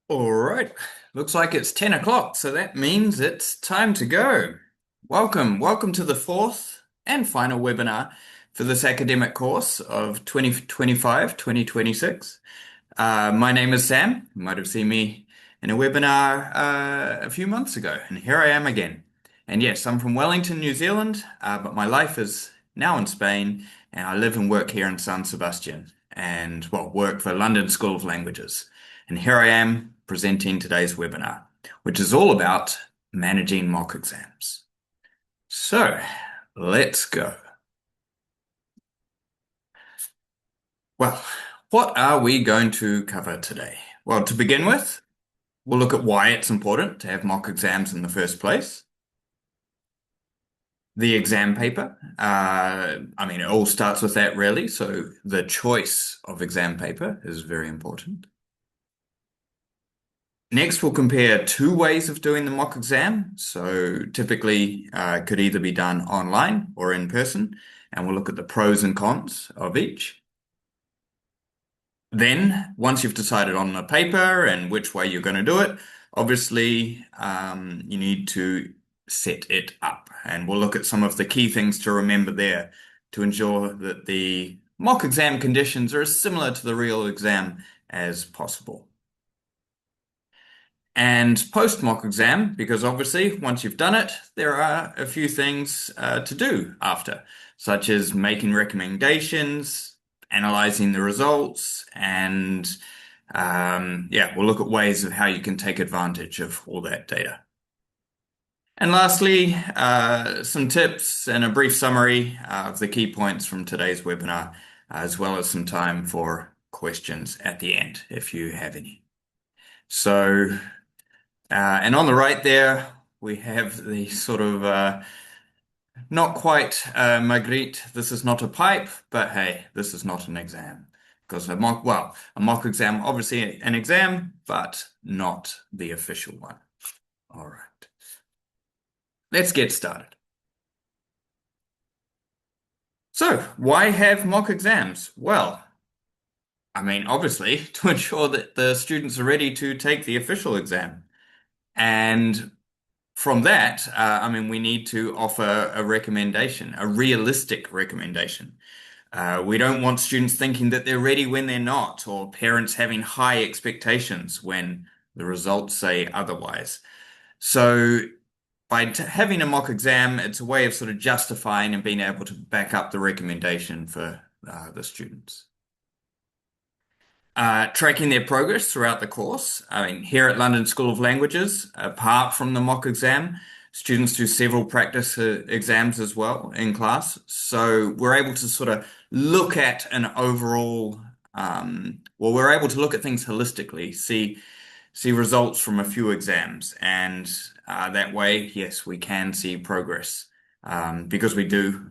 All right, looks like it's 10 o'clock, so that means it's time to go. Welcome to the fourth and final webinar for this academic course of 2025-2026. My name is Sam. You might have seen me in a webinar a few months ago, and here I am again. And yes, I'm from Wellington, New Zealand, but my life is now in Spain, and I live and work here in San Sebastian, and well, work for London School of Languages. And here I am presenting today's webinar, which is all about managing mock exams. So let's go. Well, what are we going to cover today? Well, to begin with, we'll look at why it's important to have mock exams in the first place. The exam paper. It all starts with that really. So the choice of exam paper is very important. Next, we'll compare two ways of doing the mock exam. So typically, it could either be done online or in person, and we'll look at the pros and cons of each. Then, once you've decided on the paper and which way you're going to do it, obviously, you need to set it up. And we'll look at some of the key things to remember there to ensure that the mock exam conditions are as similar to the real exam as possible. And post mock exam, because obviously once you've done it, there are a few things to do after, such as making recommendations, analyzing the results, and yeah, we'll look at ways of how you can take advantage of all that data. And lastly, some tips and a brief summary of the key points from today's webinar, as well as some time for questions at the end, if you have any. So, and on the right there, we have the sort of not quite Magritte, this is not a pipe, but hey, this is not an exam. Because a mock exam, obviously an exam, but not the official one. All right, let's get started. So, why have mock exams? Well, obviously, to ensure that the students are ready to take the official exam. And from that, we need to offer a recommendation, a realistic recommendation. We don't want students thinking that they're ready when they're not, or parents having high expectations when the results say otherwise. So, by having a mock exam, it's a way of sort of justifying and being able to back up the recommendation for the students. Tracking their progress throughout the course. Here at London School of Languages, apart from the mock exam, students do several practice exams as well in class. So we're able to sort of look at an overall, we're able to look at things holistically, see results from a few exams, and that way, yes, we can see progress because we do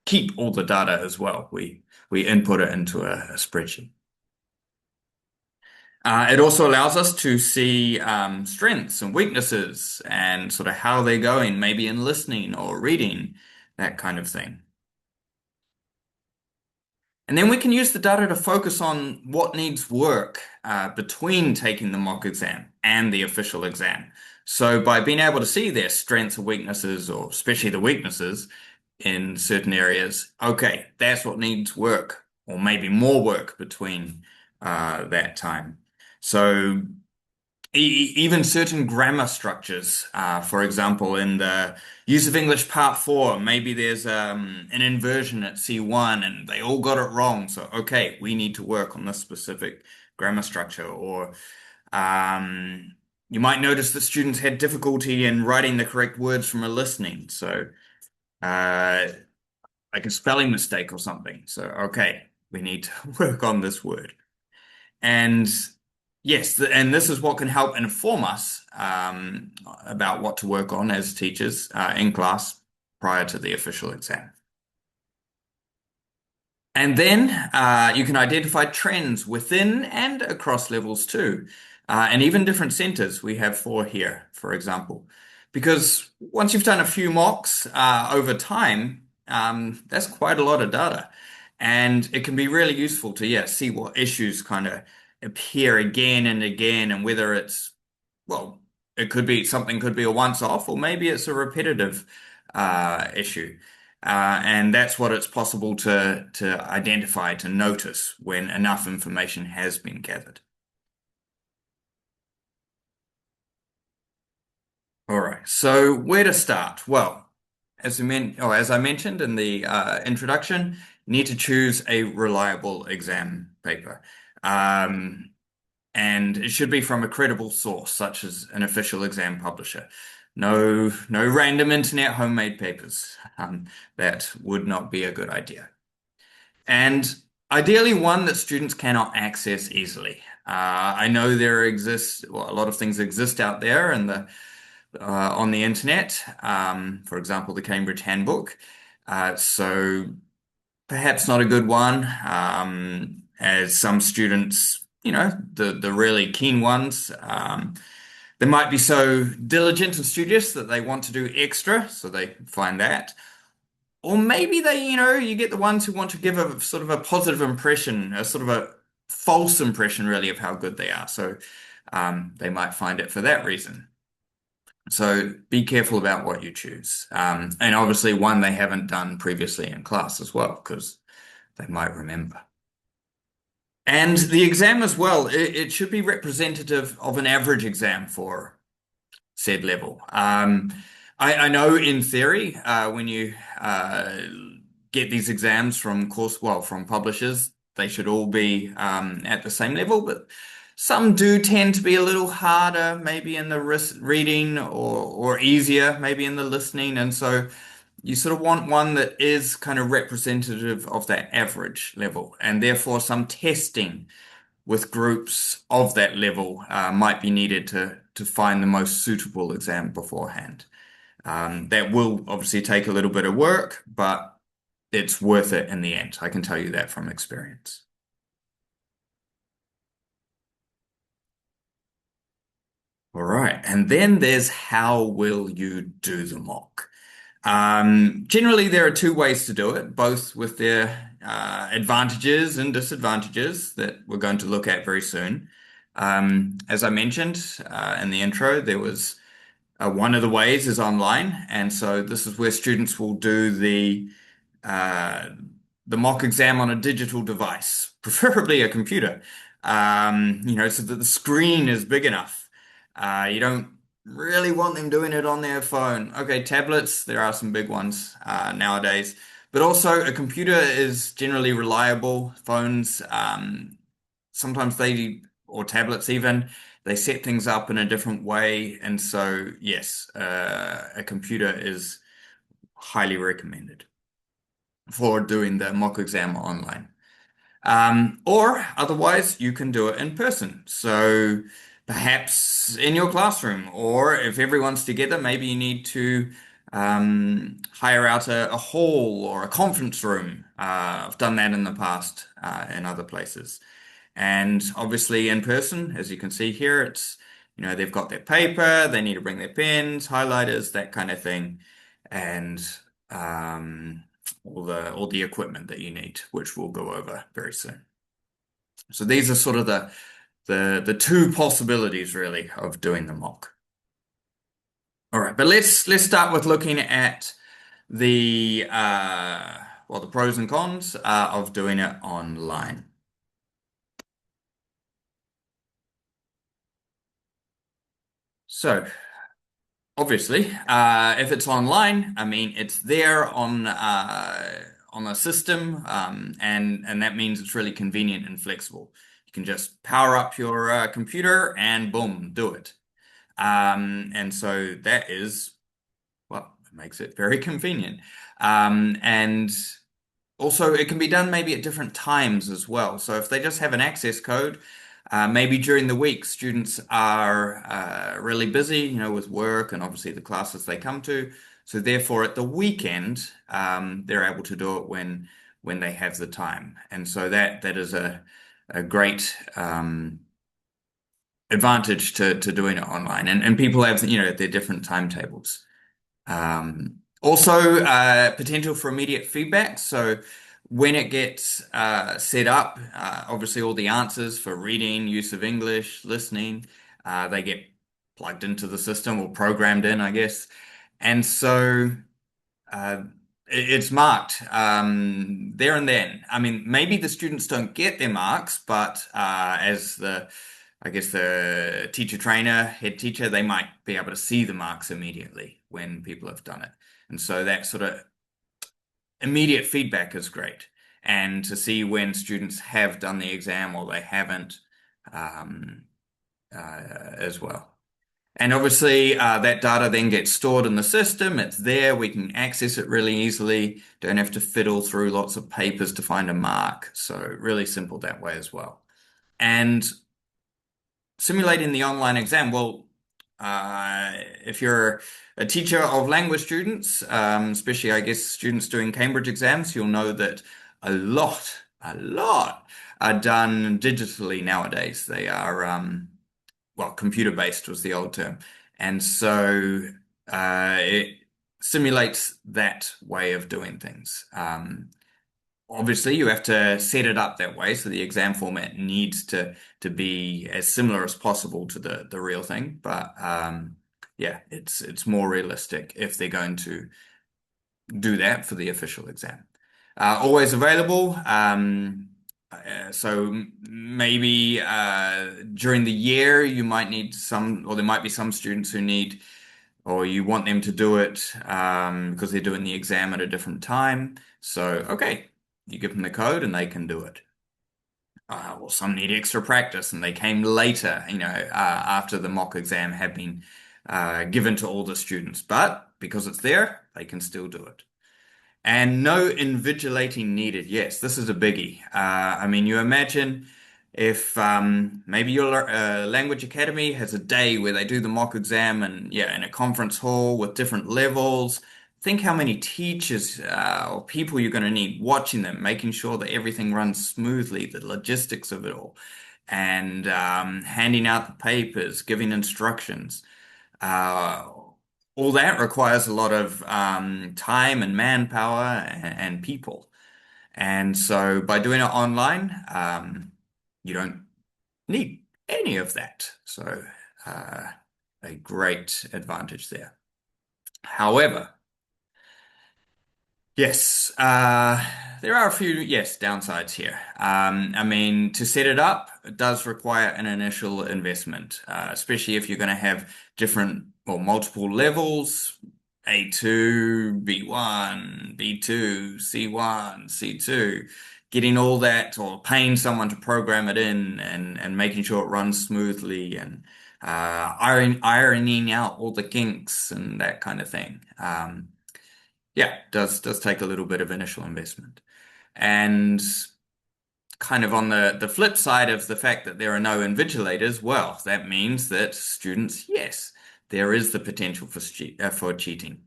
keep all the data as well. We input it into a spreadsheet. It also allows us to see strengths and weaknesses and sort of how they're going, maybe in listening or reading, that kind of thing. And then we can use the data to focus on what needs work between taking the mock exam and the official exam. So by being able to see their strengths or weaknesses, or especially the weaknesses in certain areas, okay, that's what needs work, or maybe more work between that time. So even certain grammar structures, for example, in the use of English Part 4, maybe there's an inversion at C1 and they all got it wrong. So, okay, we need to work on this specific grammar structure. Or you might notice that students had difficulty in writing the correct words from a listening. So, like a spelling mistake or something. So, okay, we need to work on this word. And yes, and this is what can help inform us about what to work on as teachers in class prior to the official exam. And then you can identify trends within and across levels too, and even different centers. We have four here, for example, because once you've done a few mocks over time, that's quite a lot of data. And it can be really useful to, yeah, see what issues kind of appear again and again, and whether it's, well, it could be something could be a once off, or maybe it's a repetitive issue. And that's what it's possible to identify, to notice when enough information has been gathered. All right, so where to start? Well, as I mentioned in the introduction, you need to choose a reliable exam paper. Um, and it should be from a credible source, such as an official exam publisher. No random internet homemade papers. That would not be a good idea. And ideally, one that students cannot access easily. I know there exists, well, a lot of things exist out there in the on the internet. For example, the Cambridge Handbook. So perhaps not a good one, as some students, the really keen ones, they might be so diligent and studious that they want to do extra, so they find that. Or maybe you get the ones who want to give a sort of a positive impression, a sort of a false impression, really, of how good they are. So they might find it for that reason. So be careful about what you choose. And obviously, one they haven't done previously in class as well, because they might remember. And the exam as well, it should be representative of an average exam for said level. I know in theory, when you get these exams from publishers, they should all be at the same level, but some do tend to be a little harder, maybe in the reading, or easier, maybe in the listening. And so you sort of want one that is kind of representative of that average level, and therefore some testing with groups of that level might be needed to find the most suitable exam beforehand. That will obviously take a little bit of work, but it's worth it in the end. I can tell you that from experience. All right, and then there's how will you do the mock? Generally, there are two ways to do it, both with their advantages and disadvantages that we're going to look at very soon. As I mentioned in the intro, there was one of the ways is online, and so this is where students will do uh, the mock exam on a digital device, preferably a computer, so that the screen is big enough. You don't really want them doing it on their phone. Okay, tablets, there are some big ones nowadays, but also a computer is generally reliable. Phones, sometimes or tablets even, they set things up in a different way. And so, yes, a computer is highly recommended for doing the mock exam online. Or otherwise, you can do it in person. So perhaps in your classroom, or if everyone's together, maybe you need to hire out a hall or a conference room. I've done that in the past in other places. And obviously, in person, as you can see here, they've got their paper, they need to bring their pens, highlighters, that kind of thing, and all the equipment that you need, which we'll go over very soon. So these are sort of the two possibilities really of doing the mock. All right, but let's start with looking at the pros and cons of doing it online. So obviously, if it's online, I mean it's there on a system, and that means it's really convenient and flexible. You can just power up your computer and boom, do it. And so that is, well, it makes it very convenient. And also, it can be done maybe at different times as well. So if they just have an access code, maybe during the week, students are really busy, with work and obviously the classes they come to. So therefore, at the weekend, they're able to do it when they have the time. And so that is a great advantage to doing it online. And people have, their different timetables. Also, potential for immediate feedback. So when it gets set up, obviously all the answers for reading, use of English, listening, they get plugged into the system or programmed in, I guess. And so uh, it's marked there and then. I mean, maybe the students don't get their marks, but as I guess the teacher trainer, head teacher, they might be able to see the marks immediately when people have done it. And so that sort of immediate feedback is great. And to see when students have done the exam or they haven't um, as well. And obviously, that data then gets stored in the system. It's there. We can access it really easily. Don't have to fiddle through lots of papers to find a mark. So really simple that way as well. And simulating the online exam, well, if you're a teacher of language students, especially I guess students doing Cambridge exams, you'll know that a lot are done digitally nowadays. They are, well, computer-based was the old term. And so it simulates that way of doing things. Obviously, you have to set it up that way, so the exam format needs to be as similar as possible to the real thing. But yeah, it's more realistic if they're going to do that for the official exam. Always available. So maybe during the year you might need some, or there might be some students who need, or you want them to do it because they're doing the exam at a different time. So, okay, you give them the code and they can do it. Well, some need extra practice and they came later, after the mock exam had been given to all the students. But because it's there, they can still do it. And no invigilating needed. Yes, this is a biggie. I mean, you imagine if maybe your language academy has a day where they do the mock exam and yeah, in a conference hall with different levels. Think how many teachers or people you're going to need watching them, making sure that everything runs smoothly, the logistics of it all, and handing out the papers, giving instructions. Uh, all that requires a lot of time and manpower and people. And so by doing it online, you don't need any of that. So uh, a great advantage there. However, yes, there are a few, yes, downsides here. I mean, to set it up, it does require an initial investment, especially if you're going to have different or multiple levels, A2, B1, B2, C1, C2, getting all that or paying someone to program it in and making sure it runs smoothly and ironing out all the kinks and that kind of thing. Yeah, does take a little bit of initial investment. And kind of on the flip side of the fact that there are no invigilators, well, that means that students, yes, there is the potential for cheating.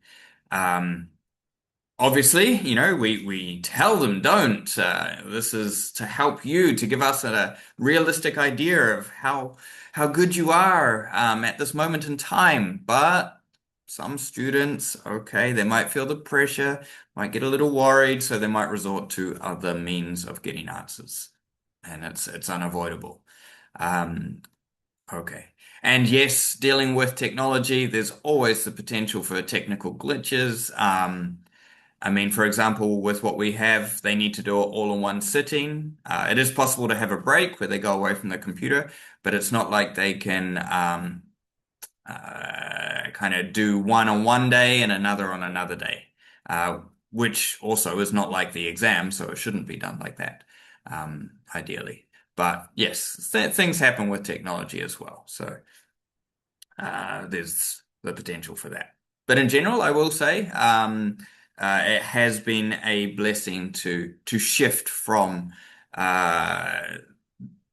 Um, Obviously, we tell them don't. This is to help you, to give us a realistic idea of how good you are at this moment in time. But some students, okay, they might feel the pressure, might get a little worried, so they might resort to other means of getting answers, and it's unavoidable. Um, okay. And yes, dealing with technology, there's always the potential for technical glitches. I mean, for example, with what we have, they need to do it all in one sitting. It is possible to have a break where they go away from the computer, but it's not like they can kind of do one on one day and another on another day, which also is not like the exam, so it shouldn't be done like that, ideally. But yes, things happen with technology as well. So there's the potential for that. But in general, I will say it has been a blessing to shift from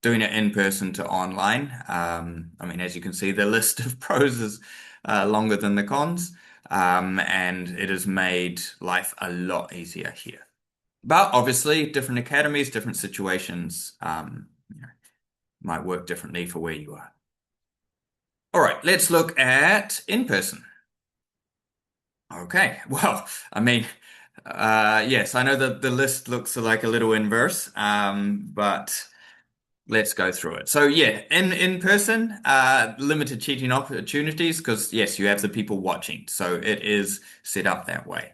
doing it in person to online. I mean, as you can see, the list of pros is longer than the cons, and it has made life a lot easier here. But obviously, different academies, different situations, might work differently for where you are. All right, let's look at in person. Okay, well, I mean, Yes, I know that the list looks like a little inverse, but let's go through it. So yeah, in person, limited cheating opportunities because yes, you have the people watching, so it is set up that way.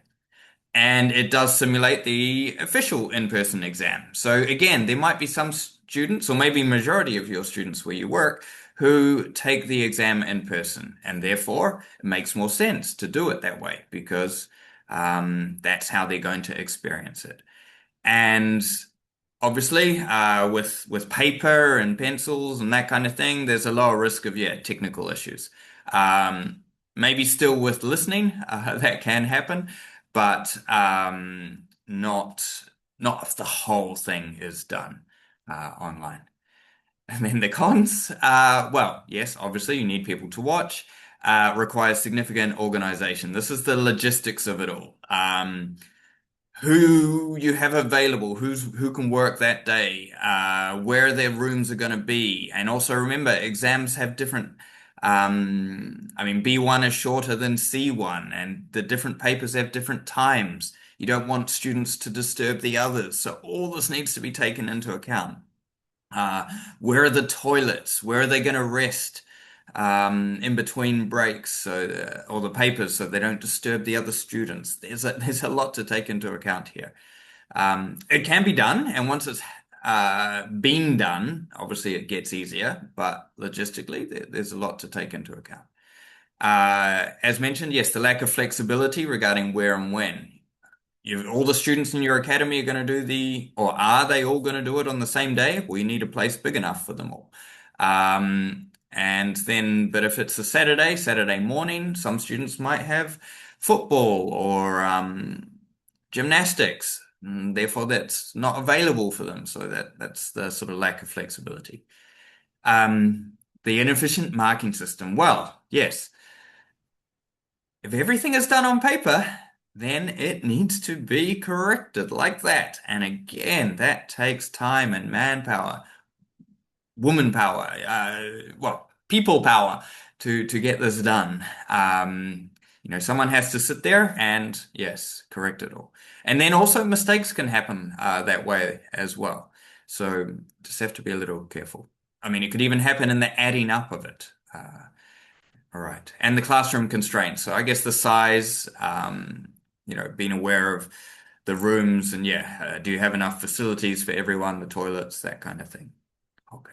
And it does simulate the official in-person exam. So again, there might be some students, or maybe majority of your students where you work, who take the exam in person, and therefore it makes more sense to do it that way because that's how they're going to experience it. And obviously, with paper and pencils and that kind of thing, there's a lower risk of technical issues. Um, Maybe still with listening, that can happen, but not if the whole thing is done online. And then the cons, well, yes, obviously you need people to watch. Requires significant organization. This is the logistics of it all. Who you have available, who can work that day, where their rooms are going to be, and also remember exams have different. I mean, B1 is shorter than C1, and the different papers have different times. You don't want students to disturb the others, so all this needs to be taken into account. Uh, where are the toilets? Where are they going to rest? In between breaks, so or the papers, so they don't disturb the other students. There's a lot to take into account here. It can be done, and once it's been done, obviously it gets easier, but logistically, there's a lot to take into account. As mentioned, yes, the lack of flexibility regarding where and when. All the students in your academy are going to do or are they all going to do it on the same day? We need a place big enough for them all. And then, but if it's a Saturday morning, some students might have football or gymnastics. Therefore, that's not available for them. So that's the sort of lack of flexibility. The inefficient marking system. Well, yes, if everything is done on paper, then it needs to be corrected like that. And again, that takes time and manpower, woman power, well, people power to get this done. Someone has to sit there and yes, correct it all. And then also mistakes can happen that way as well. So just have to be a little careful. I mean, it could even happen in the adding up of it. All right. And the classroom constraints. So I guess the size, being aware of the rooms and do you have enough facilities for everyone, the toilets, that kind of thing. Okay.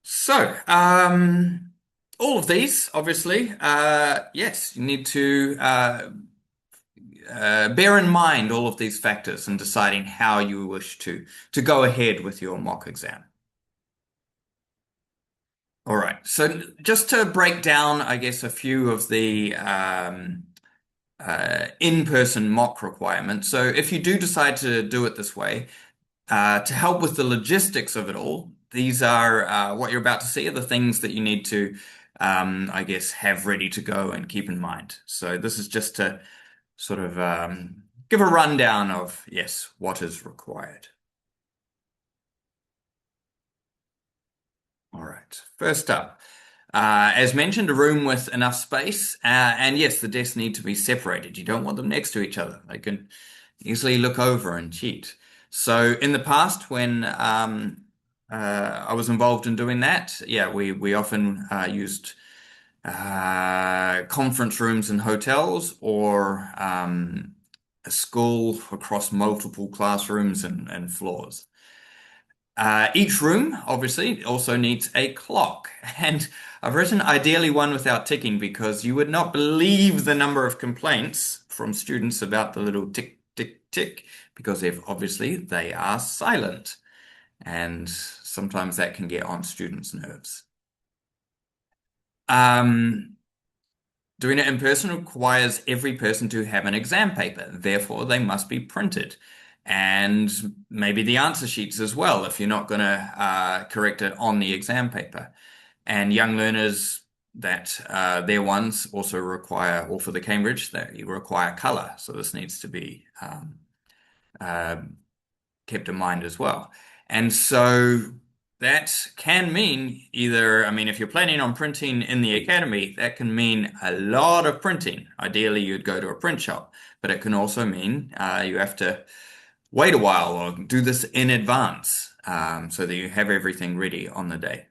So, all of these, obviously, yes, you need to bear in mind all of these factors in deciding how you wish to go ahead with your mock exam. All right. So just to break down, I guess, a few of the in-person mock requirements. So if you do decide to do it this way, to help with the logistics of it all, these are what you're about to see are the things that you need to, I guess, have ready to go and keep in mind. So this is just to sort of give a rundown of, yes, what is required. All right. First up, as mentioned, a room with enough space, and yes, the desks need to be separated. You don't want them next to each other. They can easily look over and cheat. So in the past, when I was involved in doing that, we often used conference rooms in hotels or a school across multiple classrooms and floors. Each room, obviously, also needs a clock. And I've written ideally one without ticking because you would not believe the number of complaints from students about the little tick, tick, tick, because if obviously they are silent. And sometimes that can get on students' nerves. Um, Doing it in person requires every person to have an exam paper. Therefore, they must be printed. And maybe the answer sheets as well, if you're not going to correct it on the exam paper. And young learners that their ones also require, or for the Cambridge, that you require color. So this needs to be uh, kept in mind as well. And so That can mean either, I mean, if you're planning on printing in the academy, that can mean a lot of printing. Ideally, you'd go to a print shop, but it can also mean you have to wait a while or do this in advance so that you have everything ready on the day.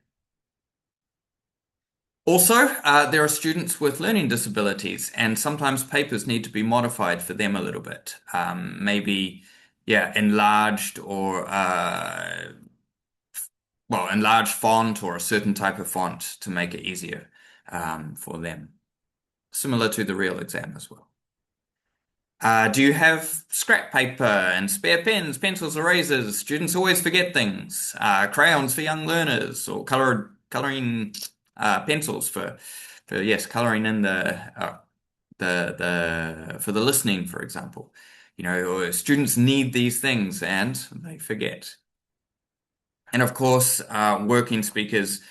Also, there are students with learning disabilities, and sometimes papers need to be modified for them a little bit. Maybe, yeah, enlarged or well, enlarged font or a certain type of font to make it easier for them, similar to the real exam as well. Do you have scrap paper and spare pens, pencils, erasers? Students always forget things. Crayons for young learners, or coloring pencils for yes, coloring in the for the listening, for example. You know, or students need these things and they forget. And of course, working speakers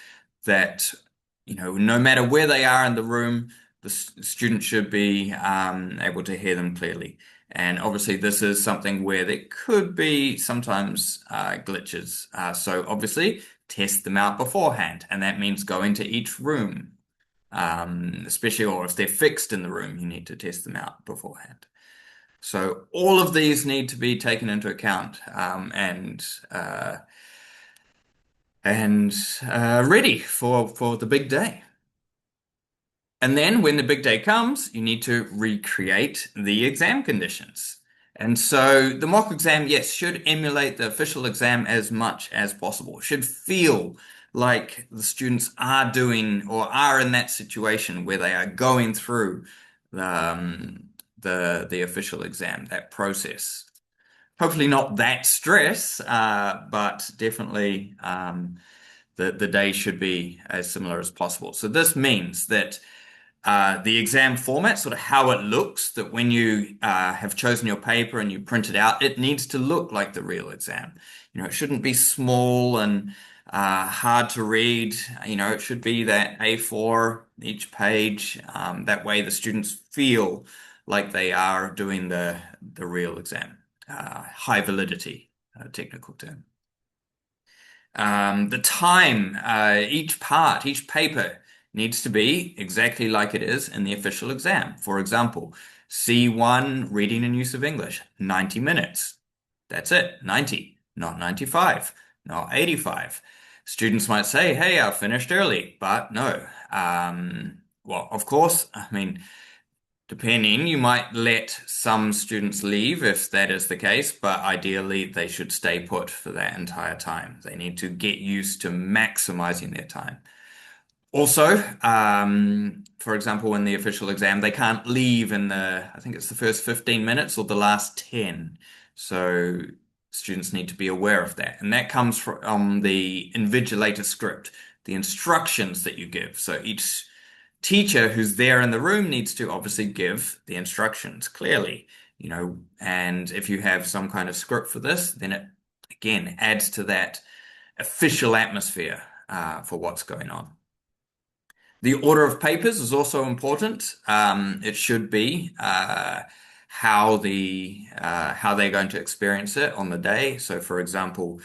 that, you know, no matter where they are in the room, the student should be able to hear them clearly. And obviously, this is something where there could be sometimes glitches. So obviously, test them out beforehand. And that means go into each room, especially or if they're fixed in the room, you need to test them out beforehand. So all of these need to be taken into account and ready for the big day. And then when the big day comes, you need to recreate the exam conditions. And so the mock exam, yes, should emulate the official exam as much as possible. It should feel like the students are doing or are in that situation where they are going through the official exam, that process. Hopefully not that stress, but definitely the day should be as similar as possible. So this means that the exam format, sort of how it looks, that when you have chosen your paper and you print it out, it needs to look like the real exam. You know, it shouldn't be small and hard to read. You know, it should be that A4 each page. That way the students feel like they are doing the real exam. High validity, technical term. The time, each part, each paper needs to be exactly like it is in the official exam. For example, C1 reading and use of English, 90 minutes. That's it, 90, not 95, not 85. Students might say, hey, I finished early, but no. Well, of course, I mean, depending, you might let some students leave if that is the case, but ideally they should stay put for that entire time. They need to get used to maximizing their time. Also, for example, in the official exam, they can't leave in I think it's the first 15 minutes or the last 10. So students need to be aware of that. And that comes from the invigilator script, the instructions that you give. So each teacher who's there in the room needs to obviously give the instructions clearly, you know, and if you have some kind of script for this, then it again adds to that official atmosphere for what's going on. The order of papers is also important. It should be how they're going to experience it on the day. So, for example,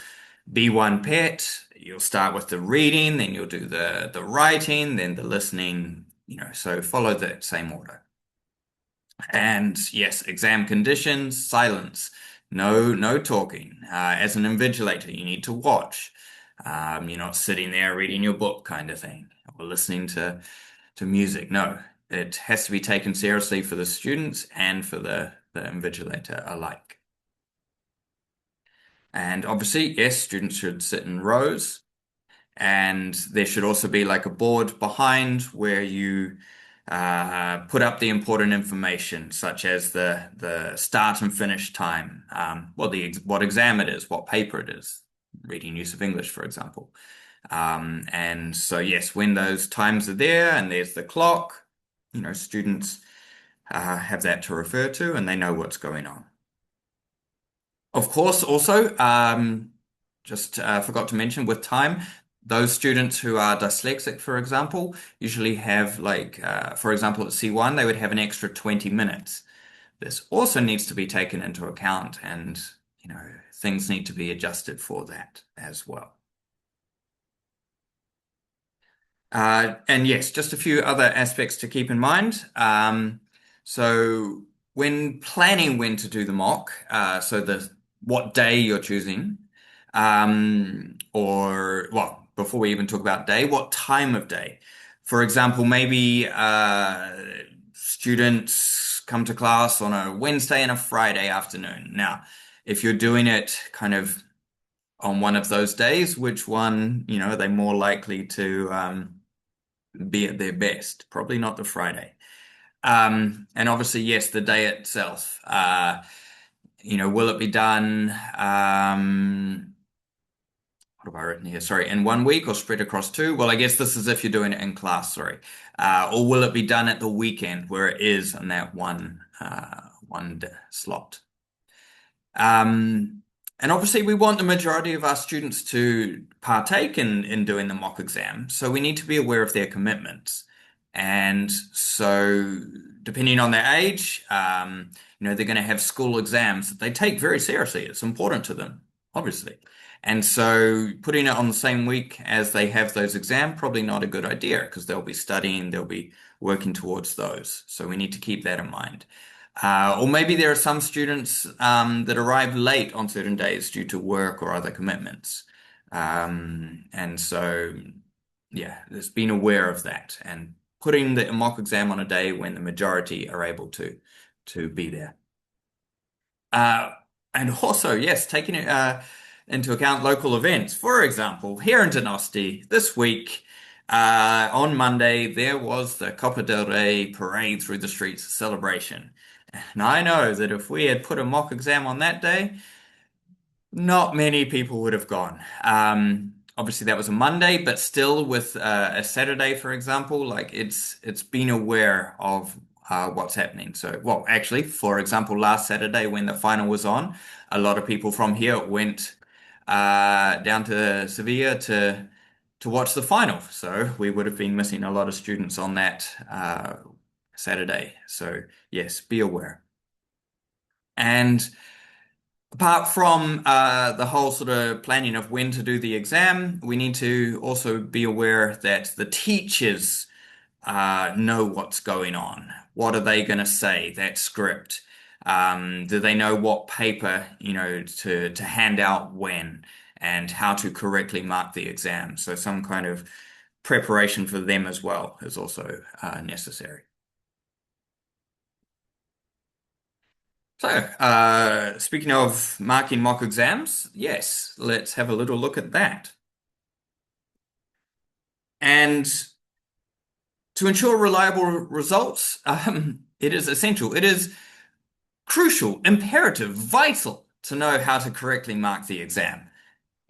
B1 PET, you'll start with the reading, then you'll do the writing, then the listening. You know, so follow that same order. And yes, exam conditions, silence. No talking. As an invigilator, you need to watch. You're not sitting there reading your book kind of thing or listening to music. No, it has to be taken seriously for the students and for the invigilator alike. And obviously, yes, students should sit in rows. And there should also be like a board behind where you put up the important information, such as the start and finish time, what exam it is, what paper it is, reading use of English, for example. And so, yes, when those times are there and there's the clock, you know, students have that to refer to and they know what's going on. Of course, also, just forgot to mention with time, those students who are dyslexic, for example, usually have like, for example, at C1, they would have an extra 20 minutes. This also needs to be taken into account and, you know, things need to be adjusted for that as well. And yes, just a few other aspects to keep in mind. So when planning when to do the mock, so the what day you're choosing, or well, before we even talk about day, what time of day? For example, maybe students come to class on a Wednesday and a Friday afternoon. Now, if you're doing it kind of on one of those days, which one, are they more likely to be at their best? Probably not the Friday. And obviously, yes, the day itself. Will it be done? What have I written here? Sorry, in 1 week or spread across two? Well, I guess this is if you're doing it in class, sorry. Or will it be done at the weekend where it is in that one slot? Um, and obviously, we want the majority of our students to partake in doing the mock exam, so we need to be aware of their commitments. And so, depending on their age, they're going to have school exams that they take very seriously. It's important to them, obviously. And so, putting it on the same week as they have those exams, probably not a good idea because they'll be studying, they'll be working towards those. So, we need to keep that in mind. Or maybe there are some students that arrive late on certain days due to work or other commitments. And so, yeah, just being aware of that and putting the mock exam on a day when the majority are able to be there. Uh, and also, yes, taking into account local events. For example, here in Donosti this week, on Monday, there was the Copa del Rey parade through the streets celebration. And I know that if we had put a mock exam on that day, not many people would have gone. Obviously, that was a Monday, but still, with a Saturday, for example, like it's been aware of what's happening. So, well, actually, for example, last Saturday when the final was on, a lot of people from here went down to Sevilla to watch the final. So we would have been missing a lot of students on that Saturday. So yes, be aware. And apart from the whole sort of planning of when to do the exam, we need to also be aware that the teachers know what's going on. What are they going to say? That script. Do they know what paper, to hand out when and how to correctly mark the exam? So some kind of preparation for them as well is also necessary. So, speaking of marking mock exams, yes, let's have a little look at that. And to ensure reliable results, it is essential. It is crucial, imperative, vital to know how to correctly mark the exam.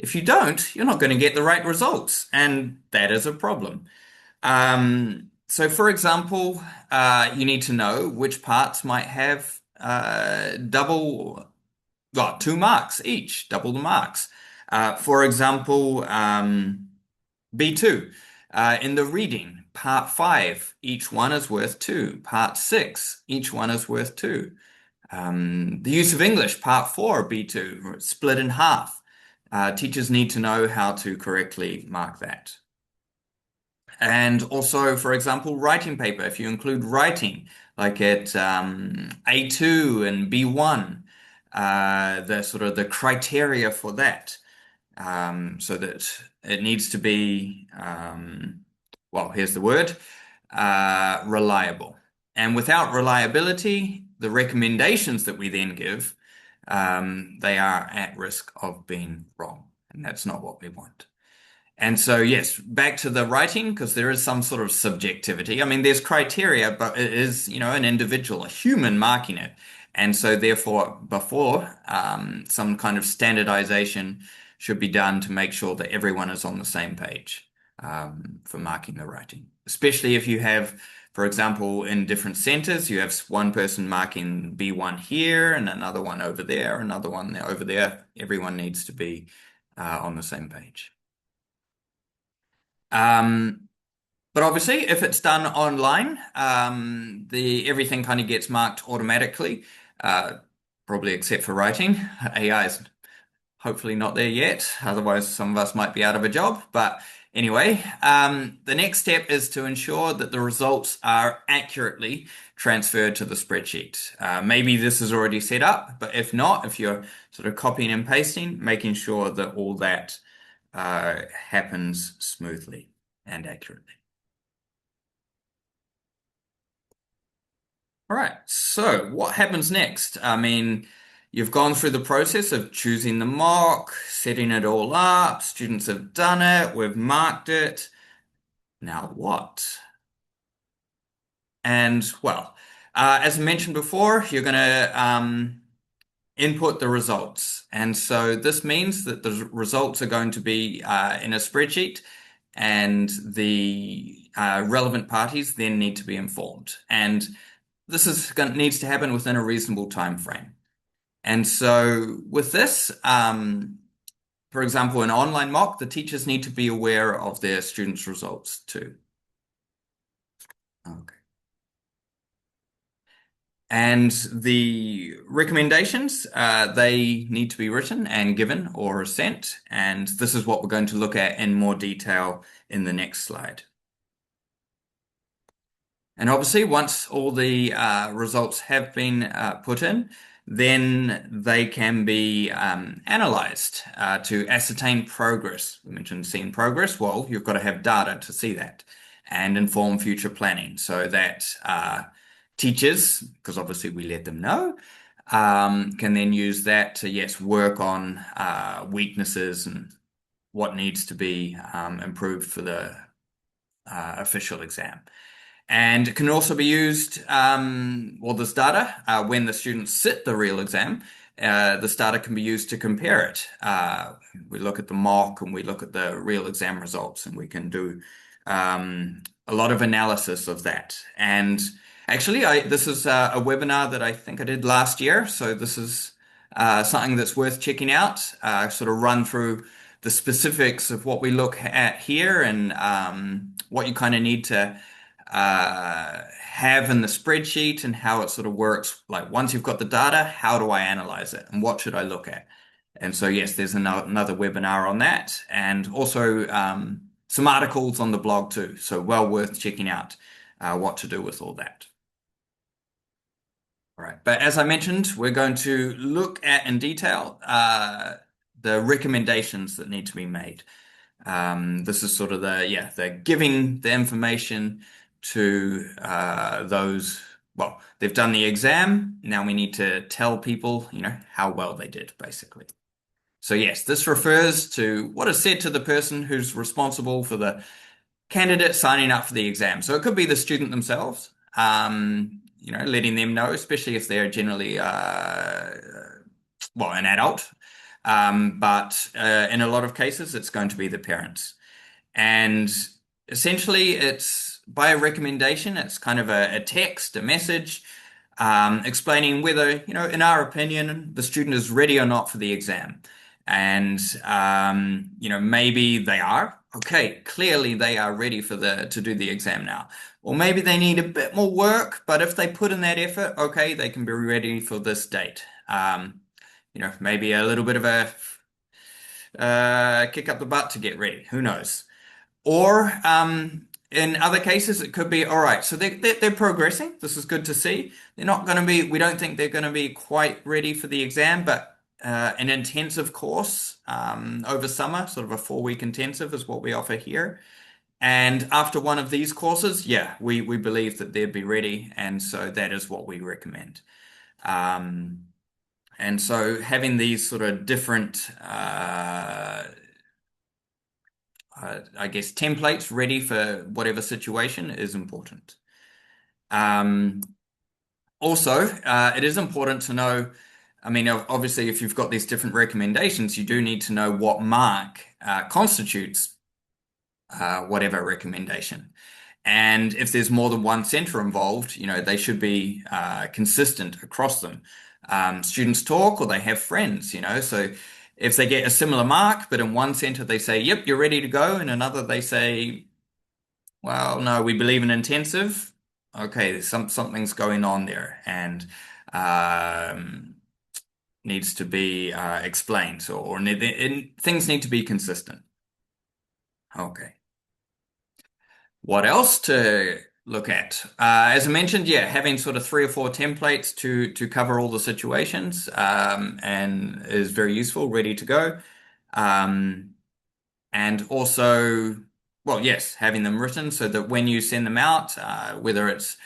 If you don't, you're not going to get the right results, and that is a problem. So, for example, you need to know which parts might have well, 2 marks each, double the marks. For example, B2, in the reading, part 5, each one is worth 2. Part 6, each one is worth 2. The use of English, part 4, B2, split in half. Teachers need to know how to correctly mark that. And also, for example, writing paper, if you include writing, like at A2 and B1, the sort of the criteria for that, so that it needs to be, well, here's the word, reliable. And without reliability, the recommendations that we then give, they are at risk of being wrong. And that's not what we want. And so, yes, back to the writing, because there is some sort of subjectivity. I mean, there's criteria, but it is, an individual, a human marking it. And so, therefore, before some kind of standardization should be done to make sure that everyone is on the same page for marking the writing. Especially if you have, for example, in different centers, you have one person marking B1 here and another one over there, another one over there. Everyone needs to be on the same page. Um, but obviously, if it's done online, the everything kind of gets marked automatically, uh, probably except for writing. AI is hopefully not there yet. Otherwise, some of us might be out of a job. But Anyway, the next step is to ensure that the results are accurately transferred to the spreadsheet. Maybe this is already set up, but if not, if you're sort of copying and pasting, making sure that all that happens smoothly and accurately. All right, so what happens next? I mean, you've gone through the process of choosing the mock, setting it all up, students have done it, we've marked it. Now what? And well, as I mentioned before, you're going to input the results. And so this means that the results are going to be in a spreadsheet, and the relevant parties then need to be informed. And this needs to happen within a reasonable time frame. And so with this, for example, in online mock, the teachers need to be aware of their students' results too. Okay. And the recommendations, they need to be written and given or sent. And this is what we're going to look at in more detail in the next slide. And obviously, once all the results have been put in, then they can be analyzed to ascertain progress. We mentioned seeing progress. Well, you've got to have data to see that and inform future planning so that teachers, because obviously we let them know, can then use that to, yes, work on weaknesses and what needs to be improved for the official exam. And it can also be used, well, this data, when the students sit the real exam, this data can be used to compare it. We look at the mock and we look at the real exam results, and we can do a lot of analysis of that. And actually, this is a webinar that I think I did last year, so this is something that's worth checking out. Sort of run through the specifics of what we look at here and what you kind of need to have in the spreadsheet and how it sort of works. Like once you've got the data, how do I analyze it and what should I look at? And so, yes, there's another webinar on that, and also some articles on the blog too. So well worth checking out what to do with all that. All right. But as I mentioned, we're going to look at in detail the recommendations that need to be made. This is sort of the giving the information to those, well, they've done the exam. Now we need to tell people, how well they did, basically. So yes, this refers to what is said to the person who's responsible for the candidate signing up for the exam. So it could be the student themselves, letting them know, especially if they're generally, well, an adult. But in a lot of cases, it's going to be the parents. And essentially, it's by a recommendation, it's kind of a text, a message, explaining whether, in our opinion, the student is ready or not for the exam. And, maybe they are. Okay, clearly they are ready to do the exam now. Or maybe they need a bit more work, but if they put in that effort, okay, they can be ready for this date. Maybe a little bit of a kick up the butt to get ready. Who knows? Or in other cases, it could be, all right, so they're progressing. This is good to see. They're not going to be, we don't think they're going to be quite ready for the exam, but an intensive course over summer, sort of a 4-week intensive is what we offer here. And after one of these courses, yeah, we believe that they'd be ready. And so that is what we recommend. And so having these sort of different I guess, templates ready for whatever situation is important. Also, it is important to know, I mean, obviously, if you've got these different recommendations, you do need to know what mark constitutes whatever recommendation. And if there's more than one center involved, they should be consistent across them. Students talk or they have friends, so if they get a similar mark, but in one center they say, yep, you're ready to go, and another they say, well, no, we believe in intensive. Okay, something's going on there and needs to be explained, or things need to be consistent. Okay. What else to look at? As I mentioned, yeah, having sort of three or four templates to cover all the situations, and is very useful, ready to go. Um, and also, well, yes, having them written so that when you send them out, whether it's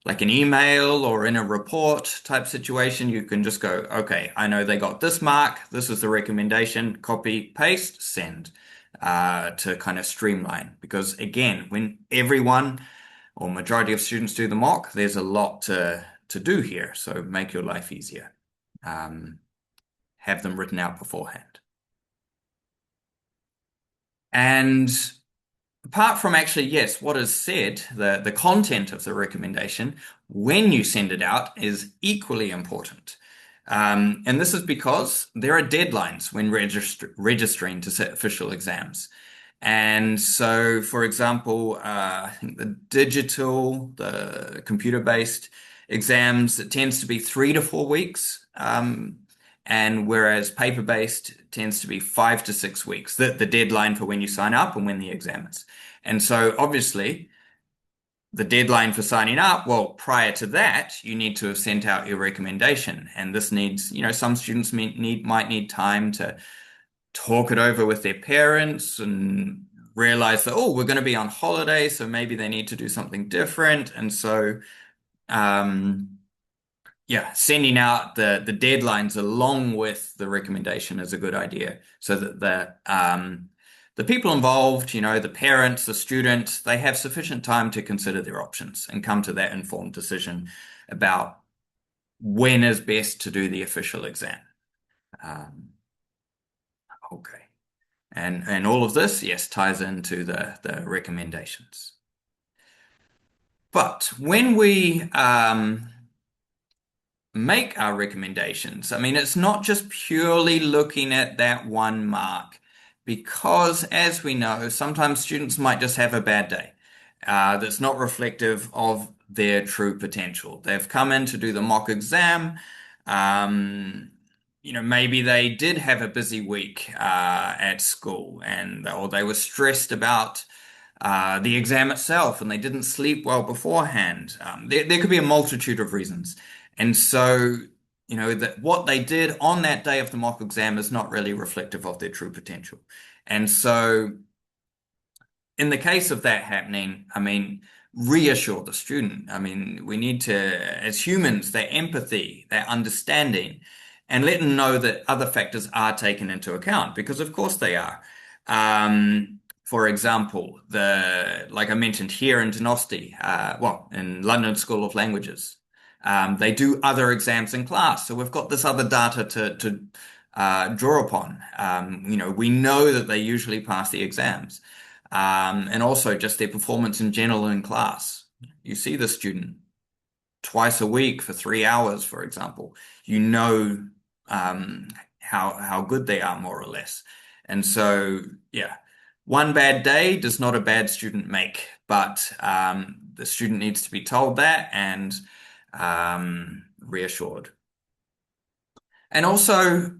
like an email or in a report type situation, you can just go, okay, I know they got this mark. This is the recommendation. Copy, paste, send, to kind of streamline. Because again, when everyone or majority of students do the mock, there's a lot to do here. So make your life easier. Um, have them written out beforehand. And apart from actually, yes, what is said, the content of the recommendation, when you send it out is equally important. And this is because there are deadlines when registering to set official exams. And so, for example, I think the computer-based exams, it tends to be 3 to 4 weeks. And whereas paper-based tends to be 5 to 6 weeks, the deadline for when you sign up and when the exam is. And so obviously the deadline for signing up, well, prior to that, you need to have sent out your recommendation. And this needs, some students might need time to talk it over with their parents and realize that, oh, we're going to be on holiday, so maybe they need to do something different. And so, um, yeah, sending out the deadlines along with the recommendation is a good idea so that the people involved, the parents, the students, they have sufficient time to consider their options and come to that informed decision about when is best to do the official exam. Um, okay. And all of this, yes, ties into the recommendations. But when we make our recommendations, I mean, it's not just purely looking at that one mark, because as we know, sometimes students might just have a bad day that's not reflective of their true potential. They've come in to do the mock exam. Um, maybe they did have a busy week at school, or they were stressed about the exam itself and they didn't sleep well beforehand. There could be a multitude of reasons. And so, that what they did on that day of the mock exam is not really reflective of their true potential. And so, in the case of that happening, I mean, reassure the student. I mean, we need to, as humans, their empathy, their understanding, and let them know that other factors are taken into account, because of course they are. For example, like I mentioned here in Genosty, in London School of Languages, they do other exams in class. So we've got this other data to draw upon. We know that they usually pass the exams. And also just their performance in general in class. You see the student twice a week for 3 hours, for example. You know how good they are, more or less. And so, yeah, one bad day does not a bad student make, but the student needs to be told that and reassured. And also,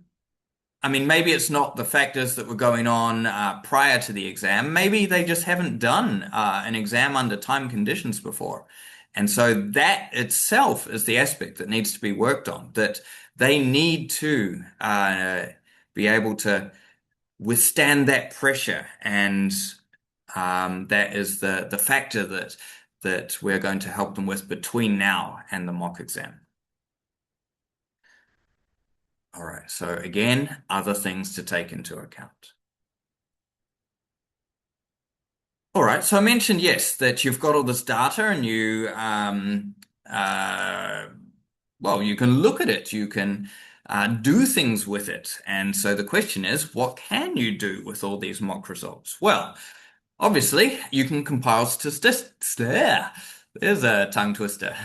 I mean, maybe it's not the factors that were going on prior to the exam. Maybe they just haven't done an exam under time conditions before. And so that itself is the aspect that needs to be worked on, that they need to be able to withstand that pressure. And that is the factor that we're going to help them with between now and the mock exam. All right, so again, other things to take into account. All right, so I mentioned, yes, that you've got all this data and uh, you can look at it, you can do things with it. And so the question is, what can you do with all these mock results? Well, obviously, you can compile statistics. There's a tongue twister.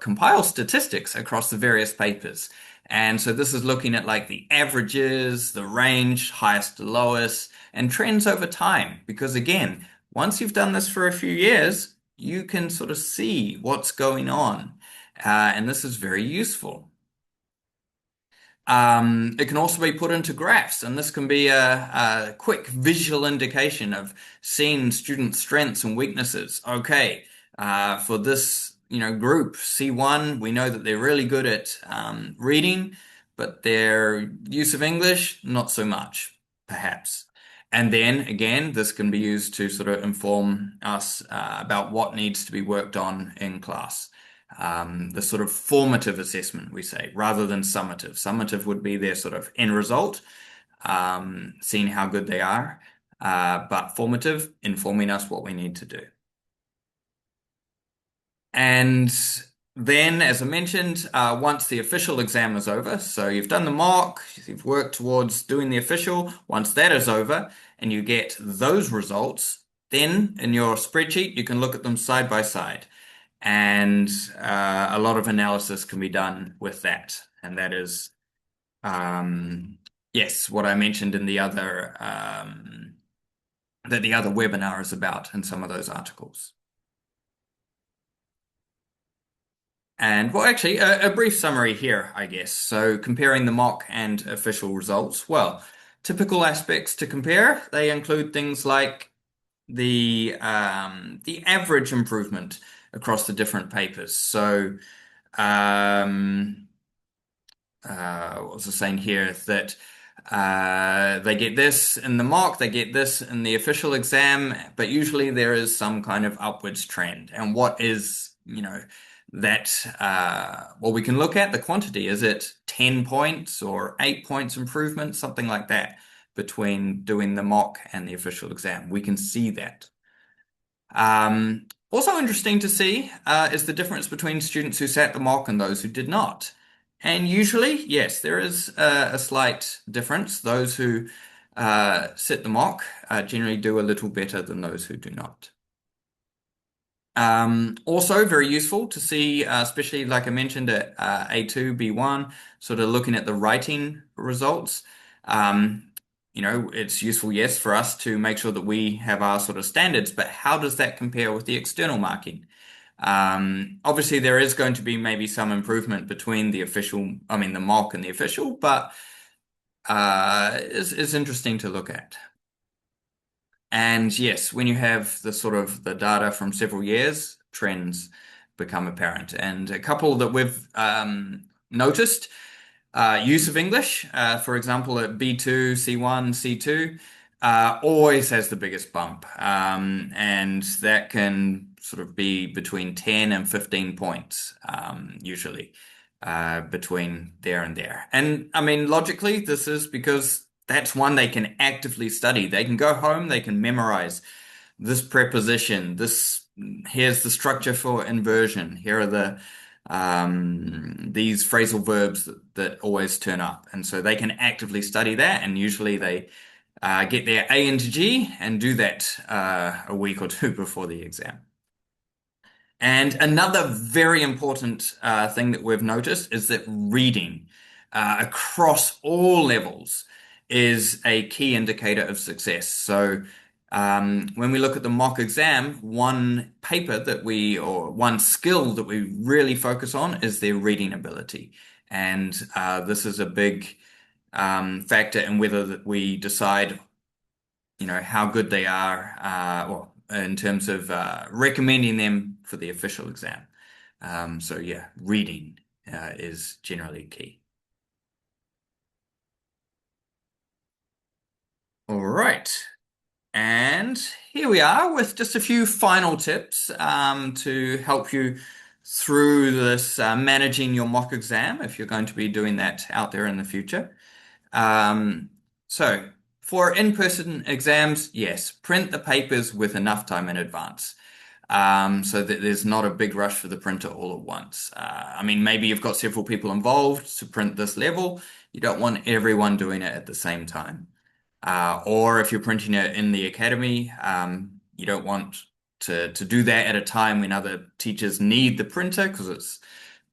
Compile statistics across the various papers. And so this is looking at like the averages, the range, highest to lowest, and trends over time. Because again, once you've done this for a few years, you can sort of see what's going on. And this is very useful. It can also be put into graphs, and this can be a quick visual indication of seeing student strengths and weaknesses. Okay, for this, group C1, we know that they're really good at reading, but their use of English, not so much, perhaps. And then again, this can be used to sort of inform us about what needs to be worked on in class. The sort of formative assessment, we say, rather than summative. Summative would be their sort of end result, seeing how good they are, but formative, informing us what we need to do. And then, as I mentioned, once the official exam is over, so you've done the mock, you've worked towards doing the official, once that is over and you get those results, then in your spreadsheet, you can look at them side by side. And a lot of analysis can be done with that. And that is, yes, what I mentioned in that the other webinar is about in some of those articles. And well, actually, a brief summary here, I guess. So comparing the mock and official results. Well, typical aspects to compare, they include things like the average improvement across the different papers. So um, what was I saying here? That they get this in the mock, they get this in the official exam, but usually there is some kind of upwards trend. And what is, that, well, we can look at the quantity. Is it 10 points or 8 points improvement, something like that, between doing the mock and the official exam? We can see that. Also interesting to see is the difference between students who sat the mock and those who did not. And usually, yes, there is a slight difference. Those who sit the mock generally do a little better than those who do not. Also very useful to see, especially like I mentioned at A2, B1, sort of looking at the writing results. Um, it's useful, yes, for us to make sure that we have our sort of standards, but how does that compare with the external marking? Obviously, there is going to be maybe some improvement between the mock and the official, but it's interesting to look at. And yes, when you have the sort of the data from several years, trends become apparent. And a couple that we've noticed, use of English, for example, at B2, C1, C2, always has the biggest bump. And that can sort of be between 10 and 15 points, usually, between there and there. And I mean, logically, this is because that's one they can actively study. They can go home, they can memorize this preposition, here's the structure for inversion, here are these phrasal verbs that always turn up. And so they can actively study that, and usually they get their A into G and do that a week or two before the exam. And another very important thing that we've noticed is that reading across all levels is a key indicator of success. So when we look at the mock exam, one or one skill that we really focus on is their reading ability. And this is a big factor in whether that we decide, how good they are, or in terms of recommending them for the official exam. So yeah, reading is generally key. All right. And here we are with just a few final tips to help you through this managing your mock exam if you're going to be doing that out there in the future. So for in-person exams, yes, print the papers with enough time in advance. So that there's not a big rush for the printer all at once. I mean, maybe you've got several people involved to print this level. You don't want everyone doing it at the same time. Or if you're printing it in the academy, you don't want to do that at a time when other teachers need the printer because it's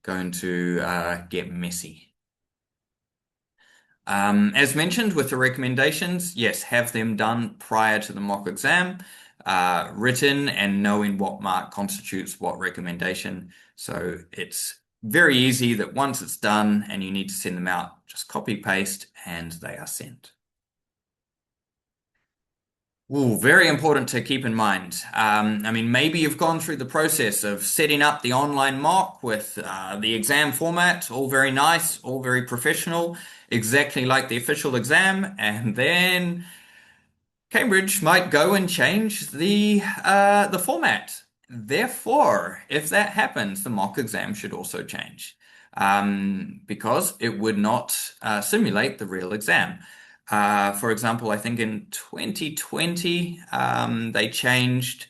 going to get messy. As mentioned with the recommendations, yes, have them done prior to the mock exam, written and knowing what mark constitutes what recommendation. So it's very easy that once it's done and you need to send them out, just copy paste and they are sent. Ooh, very important to keep in mind. I mean, maybe you've gone through the process of setting up the online mock with the exam format, all very nice, all very professional, exactly like the official exam, and then Cambridge might go and change the format. Therefore, if that happens, the mock exam should also change because it would not simulate the real exam. For example, I think in 2020 they changed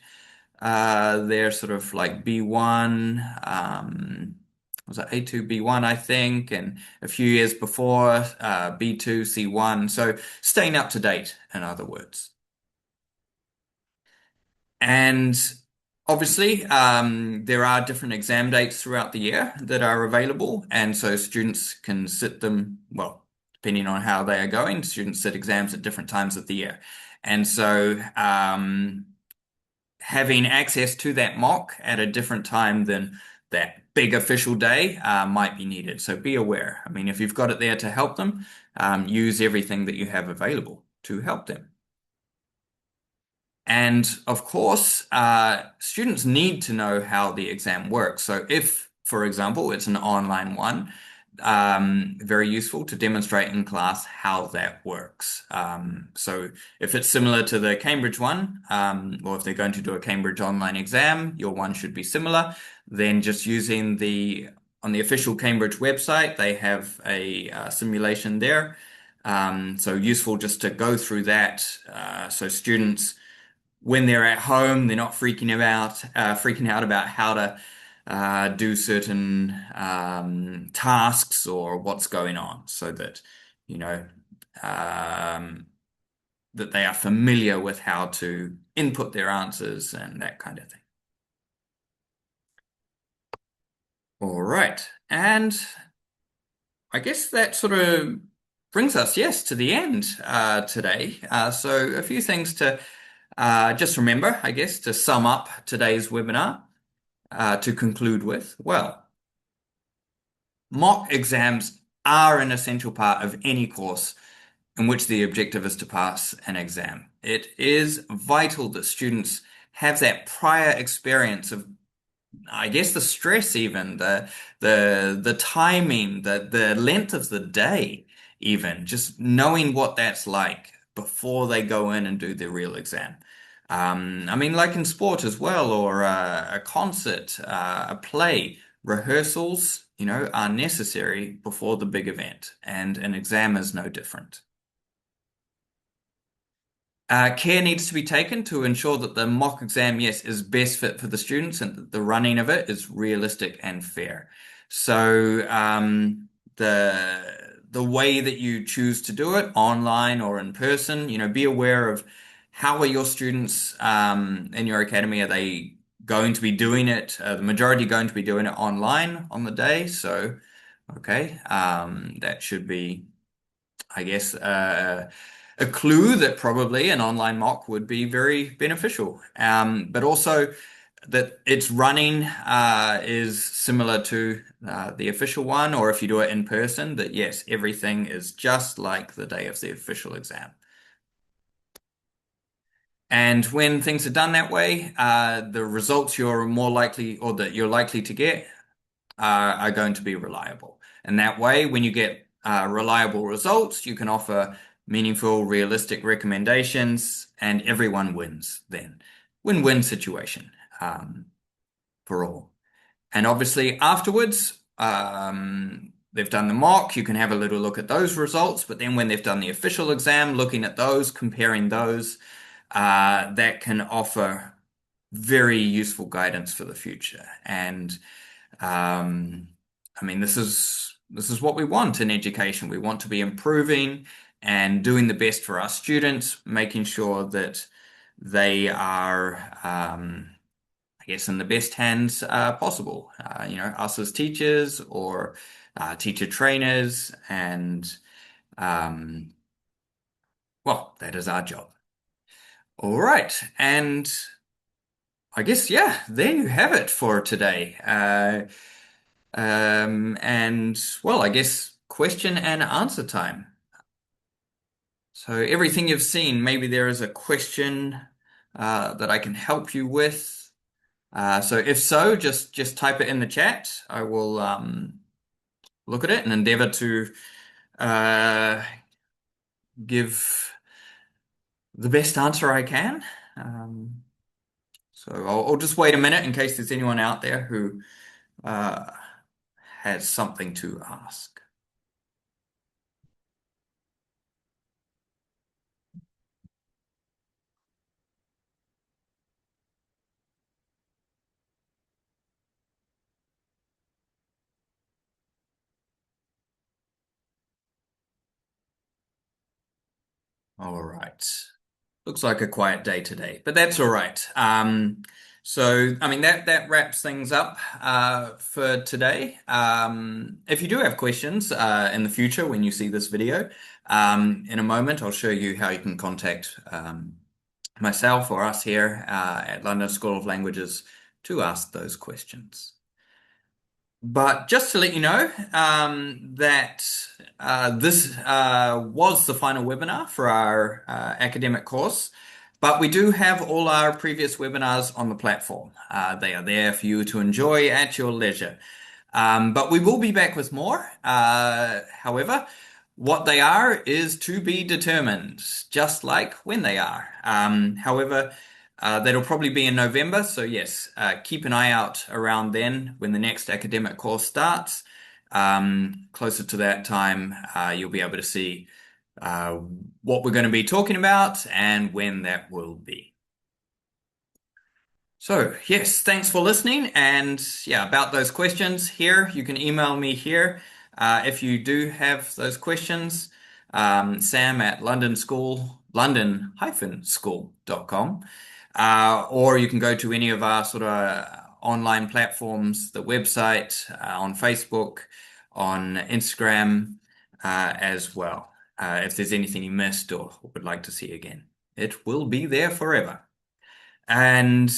their sort of like B1. Was it A2, B1, I think, and a few years before B2, C1. So staying up to date, in other words. And obviously, there are different exam dates throughout the year that are available. And so students can sit them, well, depending on how they are going, students sit exams at different times of the year. And so, having access to that mock at a different time than that big official day, might be needed. So be aware. I mean, if you've got it there to help them, use everything that you have available to help them. And of course, students need to know how the exam works. So if, for example, it's an online one, very useful to demonstrate in class how that works. So if it's similar to the Cambridge one, or if they're going to do a Cambridge online exam, your one should be similar, then just using on the official Cambridge website, they have a simulation there. So useful just to go through that. So students when they're at home, they're not freaking out about how to do certain tasks or what's going on, so that you know um, that they are familiar with how to input their answers and that kind of thing. All right, and I guess that sort of brings us, yes, to the end today. So a few things to just remember, I guess, to sum up today's webinar, to conclude with. Well, mock exams are an essential part of any course in which the objective is to pass an exam. It is vital that students have that prior experience of, I guess, the stress, even the timing, the length of the day, even just knowing what that's like before they go in and do the real exam. I mean, like in sport as well, or a concert, a play, rehearsals, are necessary before the big event, and an exam is no different. Care needs to be taken to ensure that the mock exam, yes, is best fit for the students and that the running of it is realistic and fair. So the way that you choose to do it, online or in person, be aware of how are your students in your academy. Are they going to be doing it? The majority going to be doing it online on the day. So, okay, that should be, I guess, a clue that probably an online mock would be very beneficial. But also that its running is similar to the official one, or if you do it in person, that yes, everything is just like the day of the official exam. And when things are done that way, the results you're more likely, or that you're likely to get, are going to be reliable. And that way, when you get reliable results, you can offer meaningful, realistic recommendations, and everyone wins then. Win-win situation for all. And obviously, afterwards, they've done the mock, you can have a little look at those results, but then when they've done the official exam, looking at those, comparing those, that can offer very useful guidance for the future. And I mean, this is what we want in education. We want to be improving and doing the best for our students, making sure that they are, I guess, in the best hands possible. Us as teachers or teacher trainers, and well, that is our job. All right, and I guess, yeah, there you have it for today. And well, I guess question and answer time. So everything you've seen, maybe there is a question that I can help you with. So if so, just type it in the chat. I will look at it and endeavor to uh, give the best answer I can. Um, so I'll just wait a minute in case there's anyone out there who uh, has something to ask. All right. Looks like a quiet day today, but that's all right. So, I mean, that wraps things up for today. If you do have questions in the future when you see this video, in a moment, I'll show you how you can contact myself or us here at London School of Languages to ask those questions. But just to let you know that this was the final webinar for our academic course, but we do have all our previous webinars on the platform. They are there for you to enjoy at your leisure. But we will be back with more. However, what they are is to be determined, just like when they are. However, that'll probably be in November, so yes, keep an eye out around then when the next academic course starts. Closer to that time, you'll be able to see uh, what we're going to be talking about and when that will be. So, yes, thanks for listening. And yeah, about those questions here, you can email me here if you do have those questions. Sam at london-school.com. Or you can go to any of our sort of online platforms, the website, on Facebook, on Instagram, as well. If there's anything you missed or would like to see again, it will be there forever. And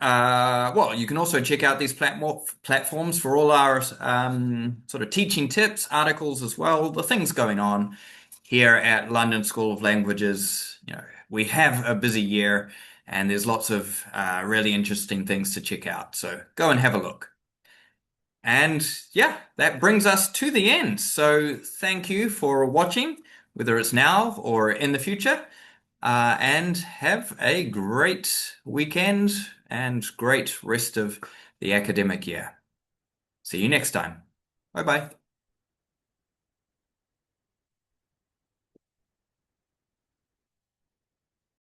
well, you can also check out these platforms for all our sort of teaching tips, articles as well, the things going on here at London School of Languages. You know, we have a busy year and there's lots of really interesting things to check out. So go and have a look. And yeah, that brings us to the end. So thank you for watching, whether it's now or in the future. And have a great weekend and great rest of the academic year. See you next time. Bye bye.